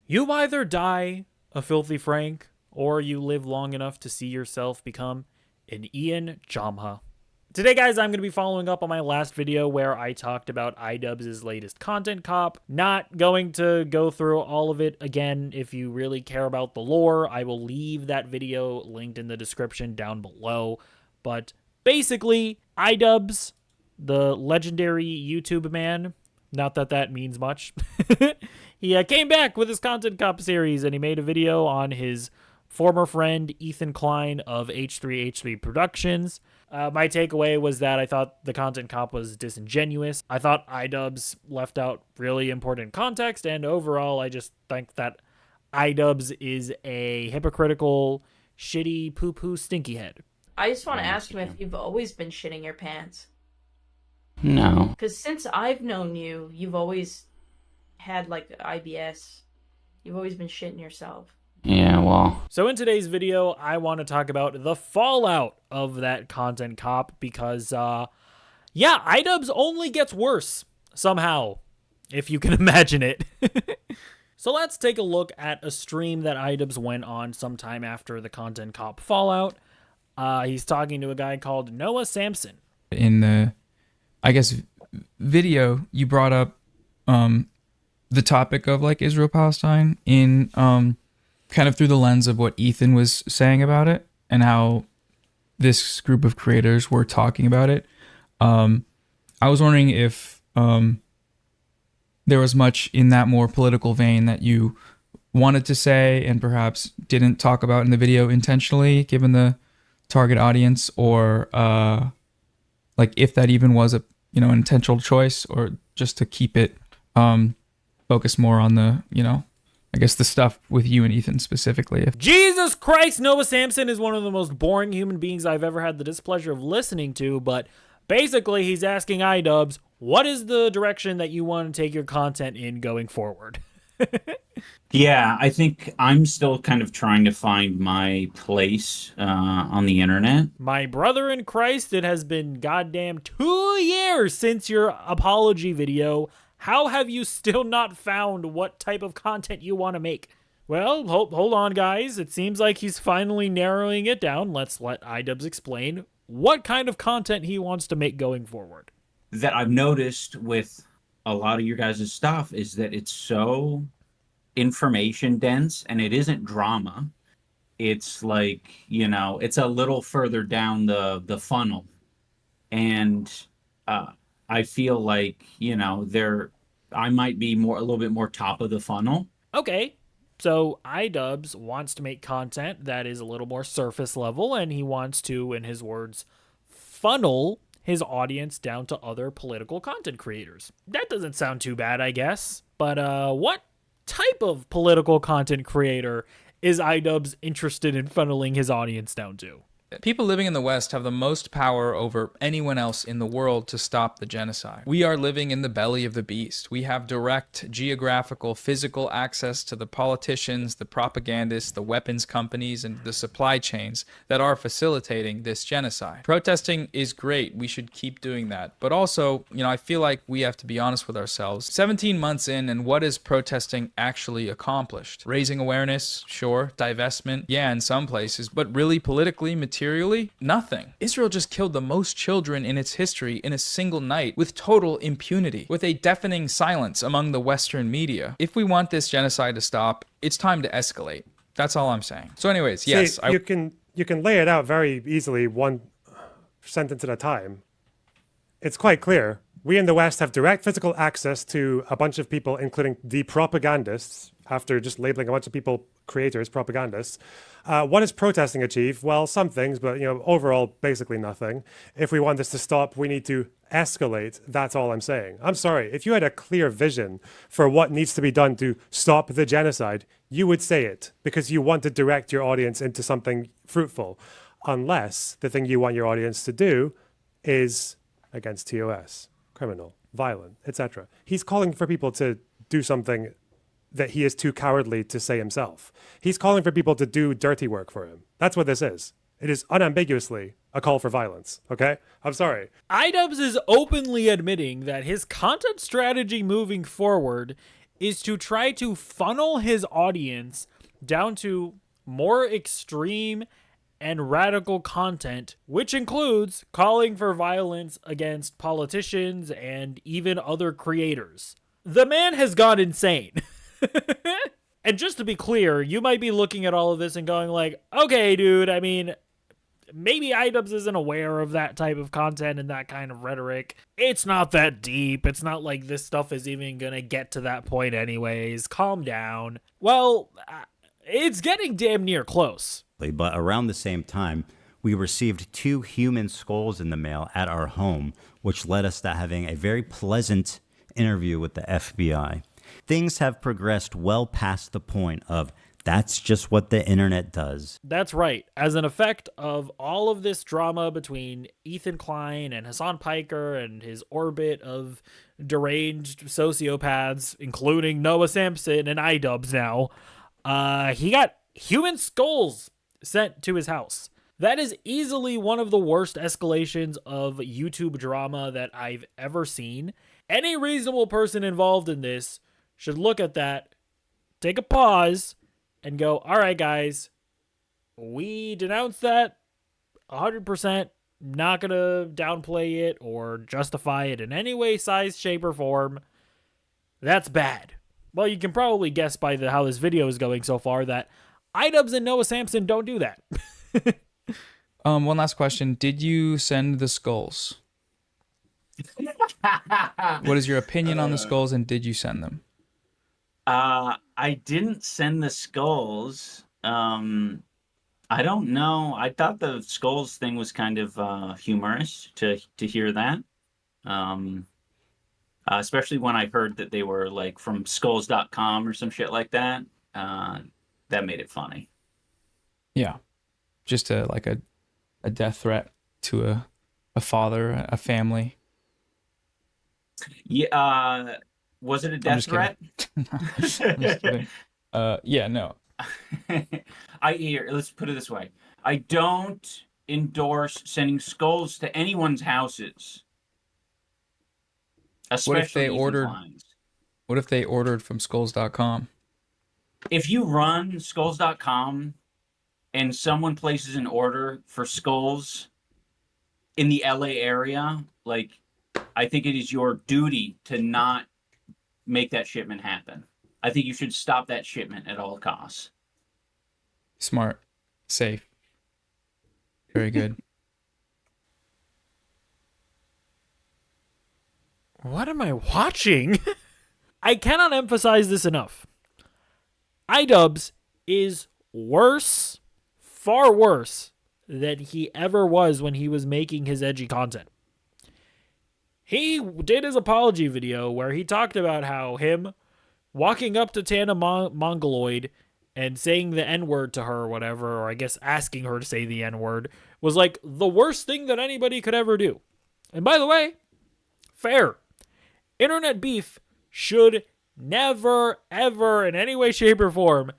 You either die a filthy Frank, or you live long enough to see yourself become an Ian Jamha. Today, guys, I'm going to be following up on my last video where I talked about Idubbbz' latest content cop. Not going to go through all of it again. If you really care about the lore, I will leave that video linked in the description down below. But basically, Idubbbz, the legendary YouTube man, not that that means much, he came back with his content cop series, and he made a video on his former friend Ethan Klein of H3H3 Productions. My takeaway was that I thought the content cop was disingenuous. I thought Idubbbz left out really important context, and overall, I just think that Idubbbz is a hypocritical, shitty, poo-poo stinky head. I just want to ask him if you've always been shitting your pants. No. Because since I've known you, you've always had, like, IBS. You've always been shitting yourself. Yeah, well. So in today's video, I want to talk about the fallout of that content cop because, yeah, Idubbbz only gets worse somehow, if you can imagine it. So let's take a look at a stream that Idubbbz went on sometime after the content cop fallout. He's talking to a guy called Noah Samson. In the, I guess, video, you brought up the topic of, like, Israel-Palestine in kind of through the lens of what Ethan was saying about it and how this group of creators were talking about it. I was wondering if there was much in that more political vein that you wanted to say and perhaps didn't talk about in the video intentionally, given the target audience, or like if that even was a an intentional choice, or just to keep it focus more on the I guess the stuff with you and Ethan specifically. Jesus Christ, Noah Samson is one of the most boring human beings I've ever had the displeasure of listening to, but basically he's asking Idubbbz, what is the direction that you want to take your content in going forward? Yeah, I think I'm still kind of trying to find my place on the internet. My brother in Christ, it has been goddamn 2 years since your apology video. How have you still not found what type of content you want to make? Well, hold on, guys. It seems like he's finally narrowing it down. Let's let Idubbbz explain what kind of content he wants to make going forward. That I've noticed with a lot of your guys' stuff is that it's so information dense, and it isn't drama. It's like, it's a little further down the funnel. And I feel like, I might be a little bit more top of the funnel. Okay, so Idubbbz wants to make content that is a little more surface level, and he wants to, in his words, funnel his audience down to other political content creators. That doesn't sound too bad, I guess. But what type of political content creator is Idubbbz interested in funneling his audience down to? People living in the West have the most power over anyone else in the world to stop the genocide. We are living in the belly of the beast. We have direct geographical, physical access to the politicians, the propagandists, the weapons companies, and the supply chains that are facilitating this genocide. Protesting is great. We should keep doing that. But also, I feel like we have to be honest with ourselves. 17 months in, and what is protesting actually accomplished? Raising awareness, sure. Divestment, yeah, in some places. But really, politically, materially, nothing. Israel just killed the most children in its history in a single night with total impunity, with a deafening silence among the Western media. If we want this genocide to stop, it's time to escalate. That's all I'm saying. So anyways, yes. See, you can lay it out very easily, one sentence at a time. It's quite clear. We in the West have direct physical access to a bunch of people, including the propagandists, after just labeling a bunch of people creators, propagandists. What does protesting achieve? Well, some things, but overall, basically nothing. If we want this to stop, we need to escalate. That's all I'm saying. I'm sorry. If you had a clear vision for what needs to be done to stop the genocide, you would say it because you want to direct your audience into something fruitful. Unless the thing you want your audience to do is against TOS, criminal, violent, etc. He's calling for people to do something that he is too cowardly to say himself. He's calling for people to do dirty work for him. That's what this is. It is unambiguously a call for violence, okay? I'm sorry. Idubbbz is openly admitting that his content strategy moving forward is to try to funnel his audience down to more extreme and radical content, which includes calling for violence against politicians and even other creators. The man has gone insane. And just to be clear, you might be looking at all of this and going like, okay, dude, I mean, maybe Idubbbz isn't aware of that type of content and that kind of rhetoric. It's not that deep. It's not like this stuff is even gonna get to that point anyways. Calm down. Well, it's getting damn near close. But around the same time, we received 2 human skulls in the mail at our home, which led us to having a very pleasant interview with the FBI. Things have progressed well past the point of that's just what the internet does. That's right. As an effect of all of this drama between Ethan Klein and Hassan Piker and his orbit of deranged sociopaths, including Noah Sampson and Idubbbz now, he got human skulls sent to his house. That is easily one of the worst escalations of YouTube drama that I've ever seen. Any reasonable person involved in this should look at that, take a pause, and go, all right, guys, we denounce that 100%, not going to downplay it or justify it in any way, size, shape, or form. That's bad. Well, you can probably guess by how this video is going so far that Idubbbz and Noah Sampson don't do that. One last question. Did you send the skulls? What is your opinion on the skulls, and did you send them? I didn't send the skulls. I don't know. I thought the skulls thing was kind of humorous to hear that. Especially when I heard that they were like from skulls.com or some shit like that. That made it funny. Yeah. Just a death threat to a father, a family. Yeah. Was it a death threat? I'm just kidding. Yeah, no. Let's put it this way. I don't endorse sending skulls to anyone's houses. Especially What if they ordered from skulls.com? If you run skulls.com and someone places an order for skulls in the LA area, like, I think it is your duty to not make that shipment happen. I think you should stop that shipment at all costs. Smart. Safe. Very good. What am I watching? I cannot emphasize this enough. Idubbbz is worse, far worse, than he ever was when he was making his edgy content. He did his apology video where he talked about how him walking up to Tana Mongoloid and saying the N-word to her or whatever, or I guess asking her to say the N-word, was like the worst thing that anybody could ever do. And by the way, fair. Internet beef should never, ever, in any way, shape, or form,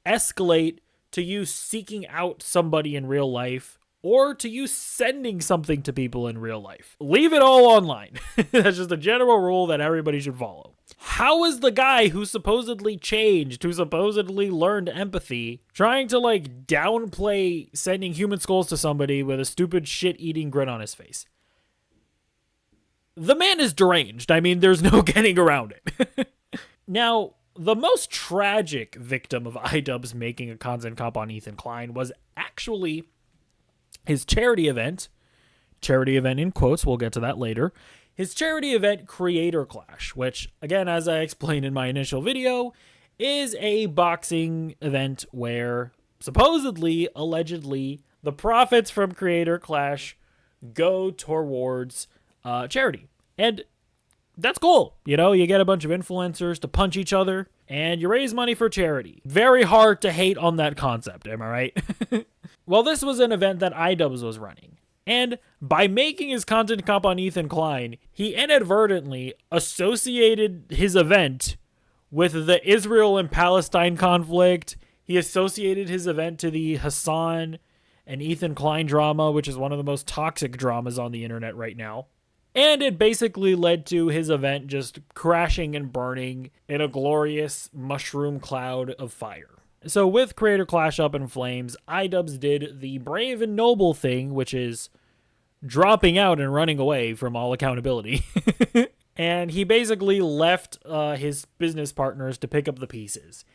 escalate to you seeking out somebody in real life or to you sending something to people in real life. Leave it all online. That's just a general rule that everybody should follow. How is the guy who supposedly changed, who supposedly learned empathy, trying to like downplay sending human skulls to somebody with a stupid shit-eating grin on his face? The man is deranged. I mean, there's no getting around it. Now, the most tragic victim of Idubbbz making a content cop on Ethan Klein was actually his charity event in quotes, we'll get to that later, his charity event Creator Clash, which, again, as I explained in my initial video, is a boxing event where supposedly, allegedly, the profits from Creator Clash go towards charity. And that's cool. You know, you get a bunch of influencers to punch each other and you raise money for charity. Very hard to hate on that concept, am I right? Well, this was an event that Idubbbz was running. And by making his content comp on Ethan Klein, he inadvertently associated his event with the Israel and Palestine conflict. He associated his event to the Hassan and Ethan Klein drama, which is one of the most toxic dramas on the internet right now. And it basically led to his event just crashing and burning in a glorious mushroom cloud of fire. So with Creator Clash up in flames, Idubbbz did the brave and noble thing, which is dropping out and running away from all accountability. And he basically left his business partners to pick up the pieces.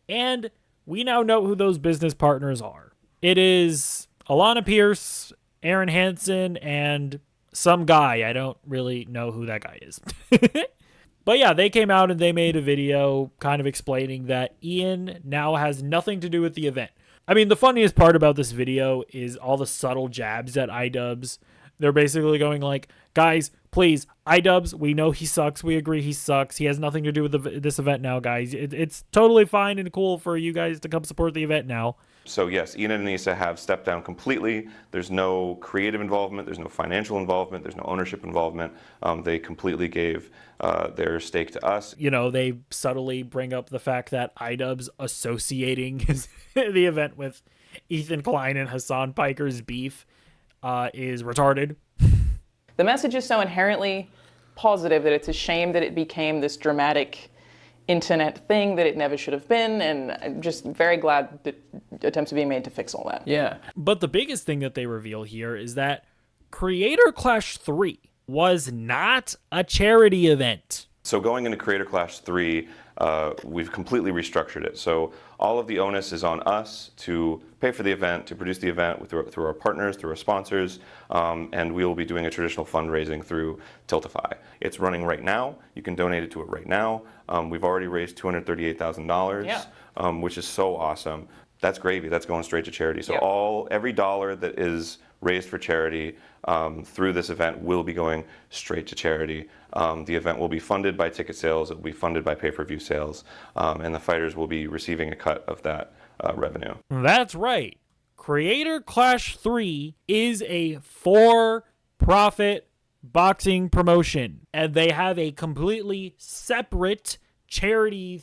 And we now know who those business partners are. It is Alana Pierce, Aaron Hansen, and some guy. I don't really know who that guy is. But yeah, they came out and they made a video kind of explaining that Ian now has nothing to do with the event. I mean, the funniest part about this video is all the subtle jabs at Idubbbz. They're basically going like, guys, please, Idubbbz, we know he sucks. We agree he sucks. He has nothing to do with this event now, guys. It's totally fine and cool for you guys to come support the event now. So yes, Ian and Anisa have stepped down completely. There's no creative involvement. There's no financial involvement. There's no ownership involvement. They completely gave their stake to us. You know, they subtly bring up the fact that Idubbbz associating the event with Ethan Klein and Hassan Piker's beef is retarded. The message is so inherently positive that it's a shame that it became this dramatic internet thing that it never should have been, and I'm just very glad that attempts are being made to fix all that. Yeah. But the biggest thing that they reveal here is that Creator Clash 3 was not a charity event. So going into Creator Clash 3, we've completely restructured it. So all of the onus is on us to pay for the event, to produce the event through our partners, through our sponsors, and we will be doing a traditional fundraising through Tiltify. It's running right now. You can donate it to it right now. We've already raised $238,000, which is so awesome. That's gravy. That's going straight to charity. So every dollar that is raised for charity through this event will be going straight to charity. The event will be funded by ticket sales, it will be funded by pay-per-view sales, and the fighters will be receiving a cut of that revenue. That's right. Creator Clash 3 is a for-profit boxing promotion, and they have a completely separate charity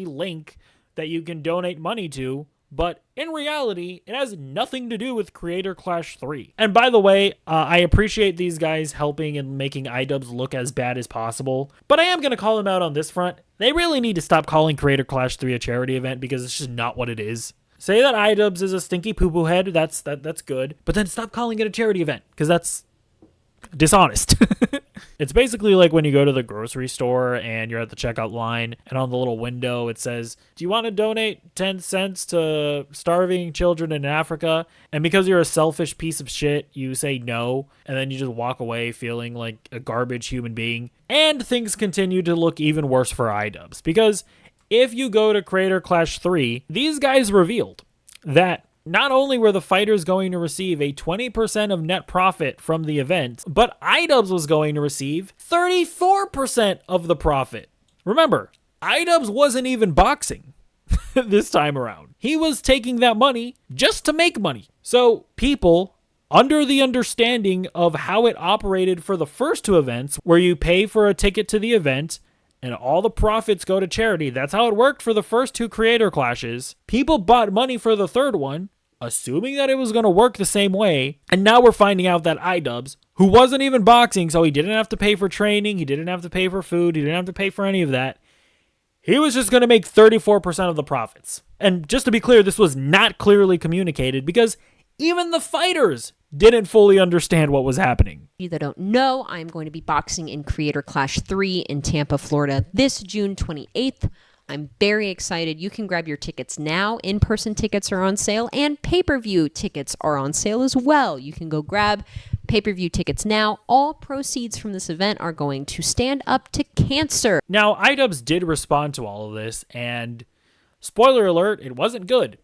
link that you can donate money to. But in reality, it has nothing to do with Creator Clash 3. And by the way, I appreciate these guys helping and making Idubbbz look as bad as possible. But I am going to call them out on this front. They really need to stop calling Creator Clash 3 a charity event because it's just not what it is. Say that Idubbbz is a stinky poo-poo head, that's good. But then stop calling it a charity event because that's dishonest. It's basically like when you go to the grocery store and you're at the checkout line and on the little window it says, do you want to donate 10 cents to starving children in Africa? And because you're a selfish piece of shit, you say no, and then you just walk away feeling like a garbage human being. And things continue to look even worse for Idubbbz, because if you go to Creator Clash 3, these guys revealed that not only were the fighters going to receive a 20% of net profit from the event, but Idubbbz was going to receive 34% of the profit. Remember, Idubbbz wasn't even boxing this time around. He was taking that money just to make money. So people, under the understanding of how it operated for the first two events, where you pay for a ticket to the event and all the profits go to charity, that's how it worked for the first two Creator Clashes. People bought money for the third one, assuming that it was going to work the same way. And now we're finding out that Idubbbz, who wasn't even boxing, so he didn't have to pay for training, he didn't have to pay for food, he didn't have to pay for any of that, he was just going to make 34% of the profits. And just to be clear, this was not clearly communicated because even the fighters didn't fully understand what was happening. You that don't know, I'm going to be boxing in Creator Clash 3 in Tampa, Florida this June 28th. I'm very excited. You can grab your tickets now. In-person tickets are on sale and pay-per-view tickets are on sale as well. You can go grab pay-per-view tickets now. All proceeds from this event are going to Stand Up to Cancer. Now, Idubbbz did respond to all of this, and spoiler alert, it wasn't good.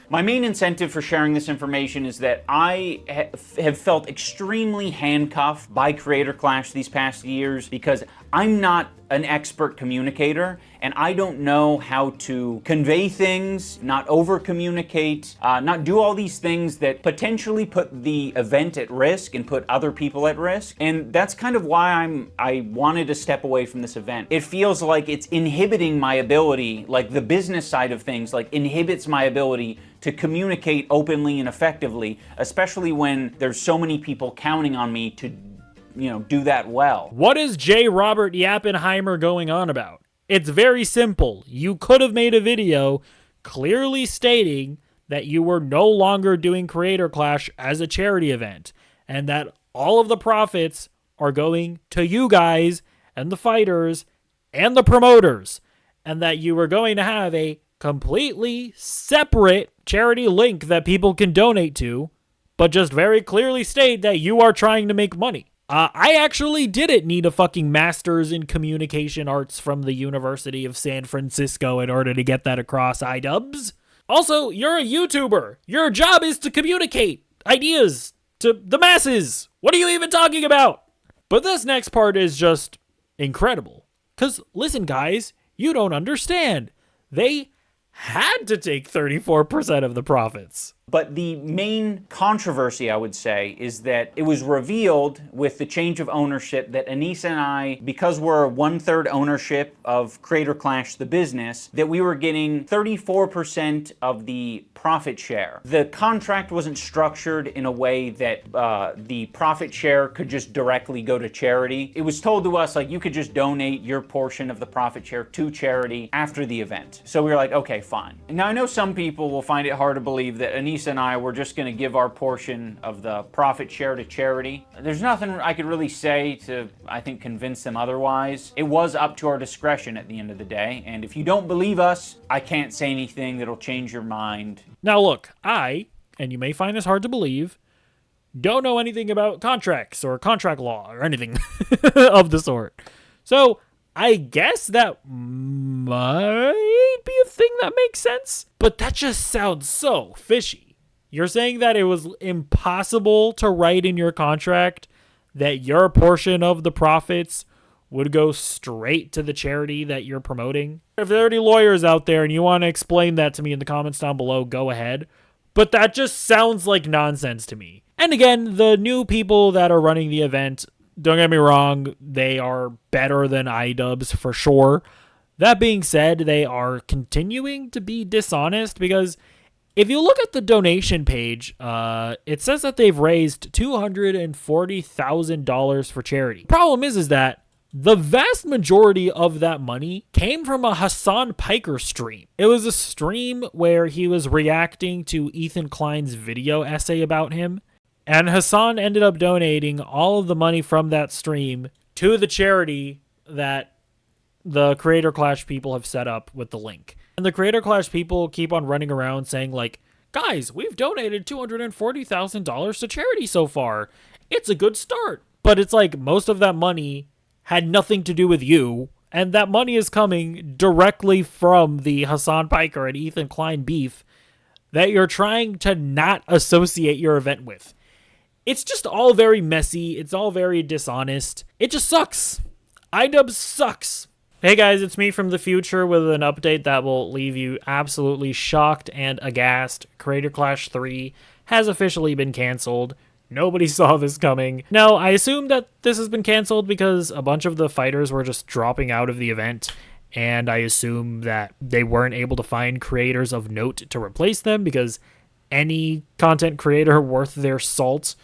My main incentive for sharing this information is that I have felt extremely handcuffed by Creator Clash these past years because I'm not an expert communicator, and I don't know how to convey things, not over-communicate, not do all these things that potentially put the event at risk and put other people at risk. And that's kind of why I wanted to step away from this event. It feels like it's inhibiting my ability, like the business side of things, like inhibits my ability to communicate openly and effectively, especially when there's so many people counting on me to, you know, do that well. What is J. Robert Yappenheimer going on about? It's very simple. You could have made a video clearly stating that you were no longer doing Creator Clash as a charity event and that all of the profits are going to you guys and the fighters and the promoters, and that you were going to have a completely separate charity link that people can donate to, but just very clearly state that you are trying to make money. I actually didn't need a fucking master's in communication arts from the University of San Francisco in order to get that across, Idubbbz. Also, you're a YouTuber. Your job is to communicate ideas to the masses. What are you even talking about? But this next part is just incredible. Because, listen, guys, you don't understand. They had to take 34% of the profits. But the main controversy, I would say, is that it was revealed with the change of ownership that Anisa and I, because we're 1/3 ownership of Creator Clash, the business, that we were getting 34% of the profit share. The contract wasn't structured in a way that the profit share could just directly go to charity. It was told to us, like, you could just donate your portion of the profit share to charity after the event. So we were like, okay, fine. Now, I know some people will find it hard to believe that Anisa and I were just going to give our portion of the profit share to charity. There's nothing I could really say to, I think, convince them otherwise. It was up to our discretion at the end of the day, and if you don't believe us, I can't say anything that'll change your mind. Now look, and you may find this hard to believe, don't know anything about contracts or contract law or anything of the sort. So I guess that might be a thing that makes sense, but that just sounds so fishy. You're saying that it was impossible to write in your contract that your portion of the profits would go straight to the charity that you're promoting? If there are any lawyers out there and you want to explain that to me in the comments down below, go ahead. But that just sounds like nonsense to me. And again, the new people that are running the event, don't get me wrong, they are better than Idubbbz for sure. That being said, they are continuing to be dishonest because if you look at the donation page, it says that they've raised $240,000 for charity. Problem is that the vast majority of that money came from a Hassan Piker stream. It was a stream where he was reacting to Ethan Klein's video essay about him, and Hassan ended up donating all of the money from that stream to the charity that the Creator Clash people have set up with the link. And the Creator Clash people keep on running around saying, like, guys, we've donated $240,000 to charity so far. It's a good start. But it's like most of that money had nothing to do with you, and that money is coming directly from the Hassan Piker and Ethan Klein beef that you're trying to not associate your event with. It's just all very messy. It's all very dishonest. It just sucks. Idubbbz sucks. Hey guys, it's me from the future with an update that will leave you absolutely shocked and aghast. Creator Clash 3 has officially been canceled. Nobody saw this coming. Now, I assume that this has been canceled because a bunch of the fighters were just dropping out of the event, and I assume that they weren't able to find creators of note to replace them because any content creator worth their salt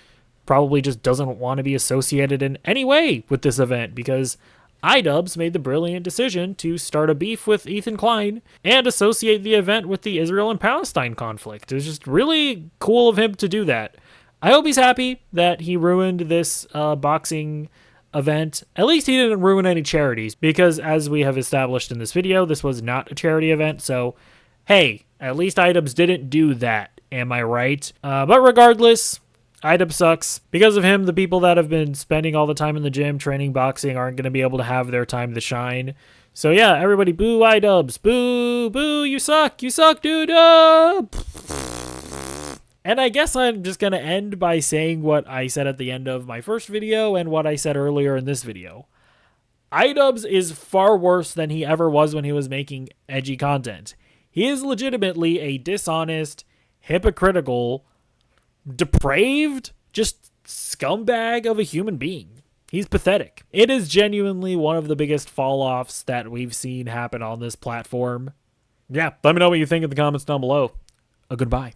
probably just doesn't want to be associated in any way with this event because Idubbbz made the brilliant decision to start a beef with Ethan Klein and associate the event with the Israel and Palestine conflict. It was just really cool of him to do that. I hope he's happy that he ruined this boxing event. At least he didn't ruin any charities because, as we have established in this video, this was not a charity event. So, hey, at least Idubbbz didn't do that. Am I right? But regardless, Idubbbz sucks. Because of him, the people that have been spending all the time in the gym training boxing aren't going to be able to have their time to shine. So yeah, everybody boo Idubbbz. Boo, boo, you suck, dude. And I guess I'm just going to end by saying what I said at the end of my first video and what I said earlier in this video. Idubbbz is far worse than he ever was when he was making edgy content. He is legitimately a dishonest, hypocritical, depraved, just scumbag of a human being. He's pathetic. It is genuinely one of the biggest fall-offs that we've seen happen on this platform. Yeah, let me know what you think in the comments down below. Goodbye.